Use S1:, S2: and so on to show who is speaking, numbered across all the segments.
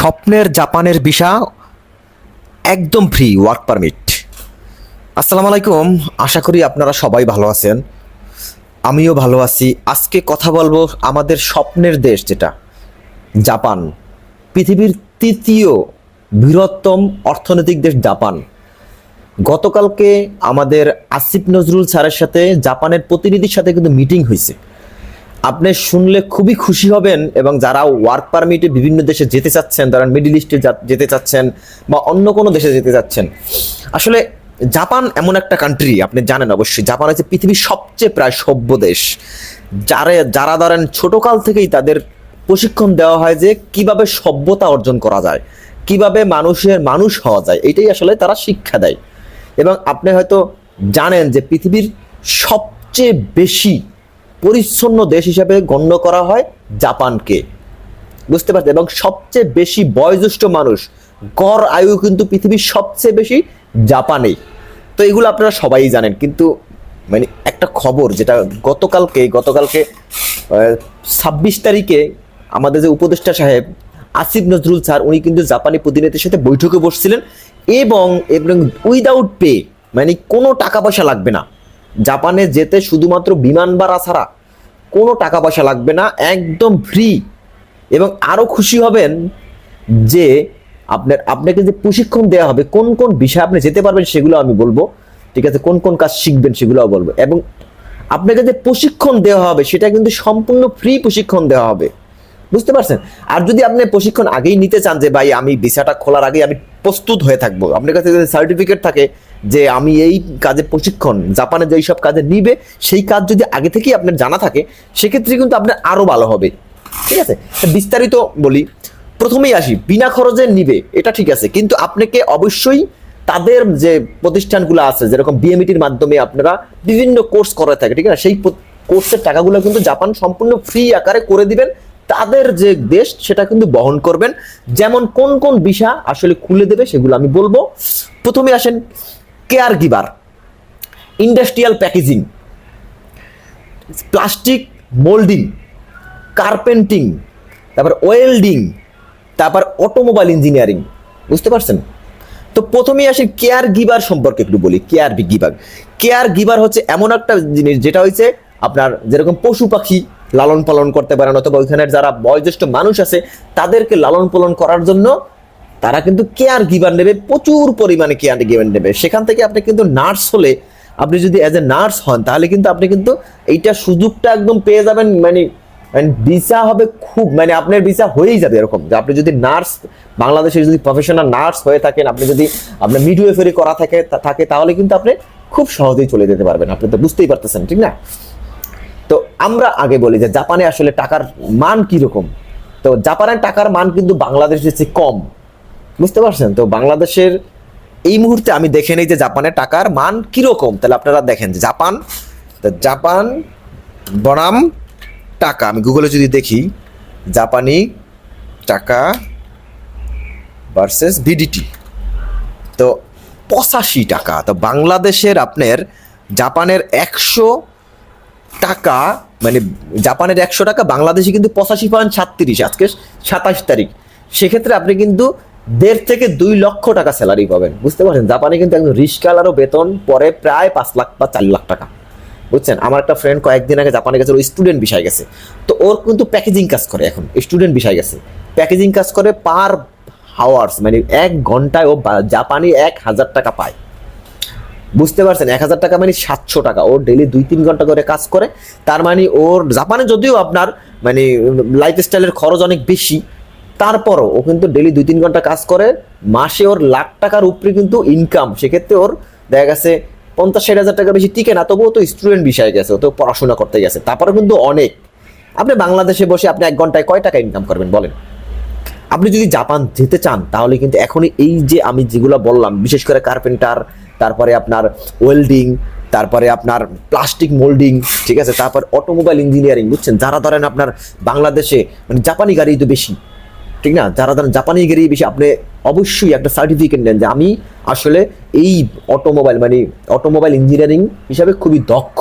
S1: স্বপ্নের জাপানের ভিসা একদম ফ্রি ওয়ার্ক পারমিট। আসসালামু আলাইকুম, আশা করি আপনারা সবাই ভালো আছেন, আমিও ভালো আছি। আজকে কথা বলবো আমাদের স্বপ্নের দেশ যেটা জাপান, পৃথিবীর তৃতীয় বৃহত্তম অর্থনৈতিক দেশ জাপান। গতকালকে আমাদের আসিফ নজরুল স্যারের সাথে জাপানের প্রতিনিধির সাথে কিন্তু মিটিং হয়েছে। আপনি শুনলে খুবই খুশি হবেন, এবং যারা ওয়ার্ক পারমিটে বিভিন্ন দেশে যেতে চাচ্ছেন, ধরেন মিডল ইস্টে যেতে চাচ্ছেন বা অন্য কোনো দেশে যেতে চাচ্ছেন, আসলে জাপান এমন একটা কান্ট্রি, আপনি জানেন অবশ্যই, জাপান হচ্ছে পৃথিবীর সবচেয়ে প্রায় সভ্য দেশ। যারা ধরেন ছোটকাল থেকেই তাদের প্রশিক্ষণ দেওয়া হয় যে কিভাবে সভ্যতা অর্জন করা যায়, কিভাবে মানুষ হওয়া যায়, এটাই আসলে তারা শিক্ষা দেয়। এবং আপনি হয়তো জানেন যে পৃথিবীর সবচেয়ে বেশি পরিচ্ছন্ন দেশ হিসাবে গণ্য করা হয় জাপানকে, বুঝতে পারছেন? এবং সবচেয়ে বেশি বয়োজ্যেষ্ঠ মানুষ, গড় আয়ু কিন্তু পৃথিবীর সবচেয়ে বেশি জাপানে। তো এগুলো আপনারা সবাই জানেন, কিন্তু মানে একটা খবর যেটা গতকালকে 26 তারিখে আমাদের যে উপদেষ্টা সাহেব আসিফ নজরুল স্যার, উনি কিন্তু জাপানি প্রতিনিধির সাথে বৈঠকে বসছিলেন, এবং উইদাউট পে, মানে কোনো টাকা পয়সা লাগবে না জাপানে যেতে, শুধুমাত্র বিমান ভাড়া ছাড়া কোনো টাকা পয়সা লাগবে না, একদম ফ্রি। এবং আরও খুশি হবেন যে আপনাকে যে প্রশিক্ষণ দেওয়া হবে, কোন কোন বিষয়ে আপনি যেতে পারবেন সেগুলো আমি বলবো, ঠিক আছে? কোন কোন কাজ শিখবেন সেগুলোও বলবো, এবং আপনাকে যে প্রশিক্ষণ দেওয়া হবে সেটা কিন্তু সম্পূর্ণ ফ্রি প্রশিক্ষণ দেওয়া হবে, বুঝতে পারছেন? আর যদি আপনি প্রশিক্ষণ আগেই নিতে চান যে ভাই আমি ভিসাটা খোলার আগেই আমি প্রস্তুত হয়ে থাকবো, আপনার কাছে যদি সার্টিফিকেট থাকে যে আমি এই কাজে প্রশিক্ষণ, জাপানে যেই সব কাজে নিবে সেই কাজ যদি আগে থেকেই আপনার জানা থাকে, সেক্ষেত্রে কিন্তু আপনার আরও ভালো হবে, ঠিক আছে? বিস্তারিত বলি, প্রথমেই আসি, বিনা খরচে নিবে এটা ঠিক আছে, কিন্তু আপনাকে অবশ্যই তাদের যে প্রতিষ্ঠানগুলো আছে, যেরকম বিএমইটির মাধ্যমে আপনারা বিভিন্ন কোর্স করে থাকে, ঠিক আছে? সেই কোর্সের টাকাগুলো কিন্তু জাপান সম্পূর্ণ ফ্রি আকারে করে দিবেন, তাদের যে দেশ সেটা কিন্তু বহন করবেন। যেমন কোন কোন বিষয় আসলে খুলে দেবে সেগুলো আমি বলবো। প্রথমে আসেন caregiver, industrial packaging, plastic moulding, carpenting, তারপর ওয়েল্ডিং, তারপর অটোমোবাইল ইঞ্জিনিয়ারিং, বুঝতে পারছেন? তো প্রথমেই আসি কেয়ার গিভার সম্পর্কে একটু বলি। কেয়ার গিভার হচ্ছে এমন একটা জিনিস যেটা হচ্ছে আপনার যেরকম পশু পাখি লালন পালন করতে পারেন, অথবা ওইখানের যারা বয়োজ্যেষ্ঠ মানুষ আছে তাদেরকে লালন পালন করার জন্য তারা কিন্তু কেয়ার গিভার নেবে, প্রচুর পরিমাণে কেয়ার গিভার নেবে। সেখান থেকে আপনি কিন্তু নার্স হলে, আপনি যদি অ্যাজ এ নার্স হন, তাহলে কিন্তু আপনি কিন্তু এইটা সুযোগটা একদম পেয়ে যাবেন, মানে ভিসা হবে খুব, মানে আপনার ভিসা হয়েই যাবে এরকম যে আপনি যদি নার্স, বাংলাদেশে যদি প্রফেশনাল নার্স হয়ে থাকেন, আপনি যদি আপনার মিডওয়েফারি করা থাকে তাহলে কিন্তু আপনি খুব সহজেই চলে যেতে পারবেন। আপনি তো বুঝতেই পারতেছেন, ঠিক না? তো আমরা আগে বলি যে জাপানে আসলে টাকার মান কিরকম। তো জাপানের টাকার মান কিন্তু বাংলাদেশের চেয়ে কম, বুঝতে পারছেন? তো বাংলাদেশের এই মুহূর্তে আমি দেখে নেই যে জাপানের টাকার মান কিরকম, তাহলে আপনারা দেখেন যে জাপান বনাম টাকা, আমি গুগলে যদি দেখি জাপানি টাকা ভার্সেস ভিডিটি, তো 85 টাকা। তো বাংলাদেশের আপনার জাপানের 100 টাকা, মানে জাপানের 100 টাকা বাংলাদেশে কিন্তু 85.36, আজকে 27 তারিখ। সেক্ষেত্রে আপনি কিন্তু 1.5 থেকে 2 লক্ষ টাকা স্যালারি পাবেন, বুঝতে পারছেন? জাপানে কিন্তু একজন রিস্কালারও বেতন পরে প্রায় 5 লাখ বা 4 লাখ টাকা, বুঝছেন? আমার একটা ফ্রেন্ড কয়েকদিন আগে জাপানে গেছে, ওই স্টুডেন্ট বিষয় গেছে, তো ওর কিন্তু প্যাকেজিং কাজ করে, এখন স্টুডেন্ট বিষয় গেছে, প্যাকেজিং কাজ করে পার হাওয়ার্স, মানে 1 ঘন্টায় ও জাপানি 1000 টাকা পায়, বুঝতে পারছেন? 1000 টাকা মানে 700 টাকা। ওর ডেলি 2-3 ঘন্টা করে কাজ করে, তার মানে ওর জাপানে যদিও আপনার মানে লাইফস্টাইলের খরচ অনেক বেশি, তারপরও ও কিন্তু ডেলি 2-3 ঘন্টা কাজ করে, মাসে ওর লাখ টাকার উপরে কিন্তু ইনকাম। সেক্ষেত্রে ওর দেখা গেছে 50-60 হাজার টাকা বেশি টিকে না, তবুও তো স্টুডেন্ট বিষয়ে গেছে, ও তো পড়াশোনা করতে গেছে, তারপরে কিন্তু অনেক। আপনি বাংলাদেশে বসে আপনি 1 ঘন্টায় কয় টাকা ইনকাম করবেন বলেন? আপনি যদি জাপান যেতে চান তাহলে কিন্তু এখনই এই যে আমি যেগুলো বললাম, বিশেষ করে কার্পেন্টার, তারপরে আপনার ওয়েল্ডিং, তারপরে আপনার প্লাস্টিক মোল্ডিং, ঠিক আছে, তারপর অটোমোবাইল ইঞ্জিনিয়ারিং, বুঝছেন? যারা ধরেন আপনার বাংলাদেশে মানে জাপানি গাড়ি তো বেশি, ঠিক না? যারা ধরেন জাপানি গাড়ি বেশি, আপনি অবশ্যই একটা সার্টিফিকেট নেন যে আমি আসলে এই অটোমোবাইল ইঞ্জিনিয়ারিং হিসাবে খুবই দক্ষ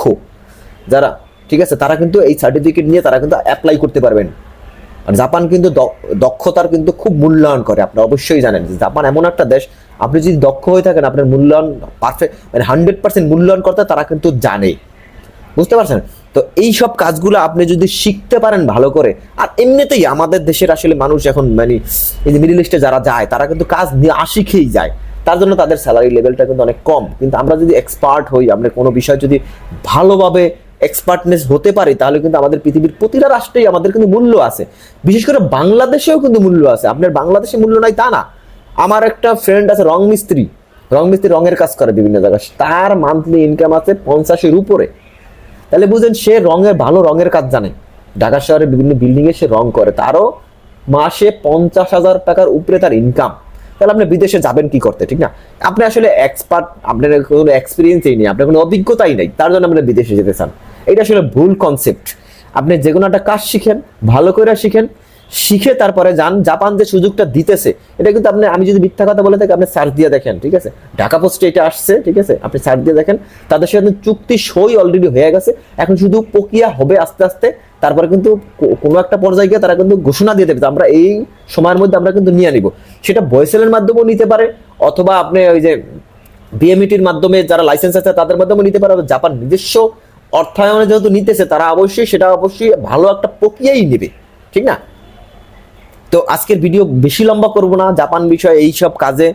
S1: যারা, ঠিক আছে, তারা কিন্তু এই সার্টিফিকেট নিয়ে তারা কিন্তু অ্যাপ্লাই করতে পারবেন আর জাপান কিন্তু দক্ষতার কিন্তু খুব মূল্যায়ন করে। আপনি অবশ্যই জানেন যে জাপান এমন একটা দেশ, আপনি যদি দক্ষ হয়ে থাকেন আপনার মূল্যায়ন পারফেক্ট মানে 100% মূল্যায়ন করতে তারা কিন্তু জানে, বুঝতে পারছেন? তো এই সব কাজগুলো আপনি যদি শিখতে পারেন ভালো করে, আর এমনিতেই আমাদের দেশের আসলে মানুষ এখন মানে এই যে মিডল ইস্টে যারা যায় তারা কিন্তু কাজ নিয়ে শিখেই যায়, তার জন্য তাদের স্যালারি লেভেলটা কিন্তু অনেক কম। কিন্তু আমরা যদি এক্সপার্ট হই, আমরা কোনো বিষয় যদি ভালোভাবে এক্সপার্টনেস হতে পারি, তাহলে কিন্তু আমাদের পৃথিবীর প্রতিটা রাষ্ট্রেই আমাদের কিন্তু মূল্য আছে, বিশেষ করে বাংলাদেশেও কিন্তু মূল্য আছে। আপনার বাংলাদেশে মূল্য নাই তা না। আমার একটা ফ্রেন্ড আছে রং মিস্ত্রি, রঙের কাজ করে বিভিন্ন জায়গায়, তার মান্থলি ইনকাম আছে 50-এর উপরে। তাহলে বুঝেন সে ভালো রঙের কাজ জানে, ঢাকা শহরে বিভিন্ন বিল্ডিং এ সে রং করে, তারও মাসে 50,000 টাকার উপরে তার ইনকাম। তাহলে আপনি বিদেশে যাবেন কি করতে, ঠিক না? আপনি আসলে এক্সপার্ট, আপনার কোনো এক্সপিরিয়েন্সই নেই, আপনার কোনো অভিজ্ঞতাই নেই, তার জন্য আপনি বিদেশে যেতে চান। এটা আসলে ভুল কনসেপ্ট। আপনি যে কোনো একটা কাজ শিখেন, ভালো করে শিখেন, শিখে তারপরে যান। জাপান যে সুযোগটা দিতেছে, এটা কিন্তু আপনি, আমি যদি মিথ্যা কথা বলে থাকি আপনি সার্চ দিয়ে দেখেন, ঠিক আছে? ঢাকা পোস্টে এটা আসছে, ঠিক আছে? আপনি সার্চ দিয়ে দেখেন, তাদের সাথে চুক্তি সই অলরেডি হয়ে গেছে, এখন শুধু প্রক্রিয়া হবে আস্তে আস্তে। তারপরে কিন্তু কোনো একটা পর্যায়ে গিয়ে তারা কিন্তু ঘোষণা দিয়ে দেবে আমরা এই সময়ের মধ্যে আমরা কিন্তু নিয়ে নিব। সেটা ভয়েসেলের মাধ্যমেও নিতে পারে, অথবা আপনি ওই যে বিএমইটির মাধ্যমে যারা লাইসেন্স আছে তাদের মাধ্যমে নিতে পারে। জাপান নিজস্ব অর্থায়নে যেহেতু নিতেছে, তারা অবশ্যই সেটা অবশ্যই ভালো একটা প্রক্রিয়াই নেবে, ঠিক না? তো আজকের ভিডিও বেশি লম্বা করব না, জাপান বিষয়ে এইসব কাজে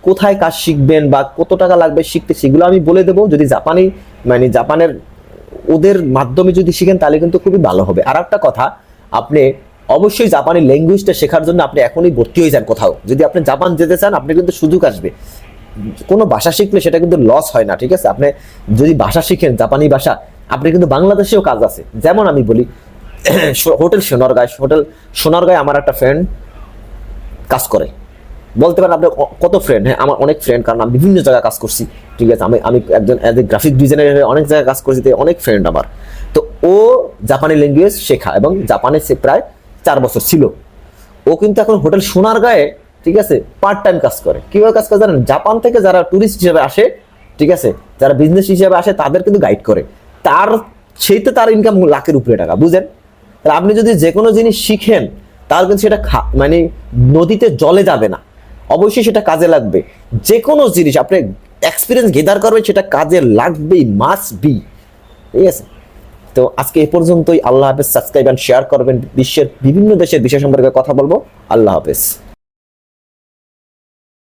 S1: কোথায় কাজ শিখবেন বা কত টাকা লাগবে শিখতে, সেগুলো আমি বলে দেবো। যদি জাপানের ওদের মাধ্যমে যদি শিখেন তাহলে কিন্তু খুবই ভালো হবে। আর একটা কথা, আপনি অবশ্যই জাপানি ল্যাঙ্গুয়েজটা শেখার জন্য আপনি এখনই ভর্তি হয়ে যান কোথাও। যদি আপনি জাপান যেতে চান, আপনি কিন্তু সুযোগ আসবে। কোনো ভাষা শিখলে সেটা কিন্তু লস হয় না, ঠিক আছে? আপনি যদি ভাষা শিখেন জাপানি ভাষা, আপনি কিন্তু বাংলাদেশেও কাজ আছে। যেমন আমি বলি, হোটেল সোনারগাঁয় আমার একটা ফ্রেন্ড কাজ করে। বলতে পারেন আপনার কত ফ্রেন্ড? হ্যাঁ, আমার অনেক ফ্রেন্ড, কারণ আমি বিভিন্ন জায়গায় কাজ করছি, ঠিক আছে? আমি একজন অ্যাজ এ গ্রাফিক ডিজাইনার অনেক জায়গায় কাজ করছি, অনেক ফ্রেন্ড আমার। তো ও জাপানি ল্যাঙ্গুয়েজ শেখা এবং জাপানে সে প্রায় 4 বছর ছিল। ও কিন্তু এখন হোটেল সোনারগাঁয়ে, ঠিক আছে, পার্ট টাইম কাজ করে। কিভাবে কাজ করে জানেন? জাপান থেকে যারা টুরিস্ট হিসেবে আসে, ঠিক আছে, যারা বিজনেস হিসেবে আসে, তাদের কিন্তু গাইড করে। সেইতে তার ইনকাম লাখের উপরে টাকা, বুঝেন? তাহলে আপনি যদি যে কোনো জিনিস শিখেন, তাহলে কিন্তু সেটা মানে নদীতে জলে যাবে না, অবশ্যই সেটা কাজে লাগবে। যে কোনো জিনিস আপনি এক্সপিরিয়েন্স গেদার করবেন, সেটা কাজে লাগবেই, মাস্ট বি, ঠিক আছে? তো আজকে এ পর্যন্তই। আল্লাহ হাফেজ। সাবস্ক্রাইব এন্ড শেয়ার করবেন। বিশ্বের বিভিন্ন দেশের বিষয় সম্পর্কে কথা বলবো। আল্লাহ হাফেজ।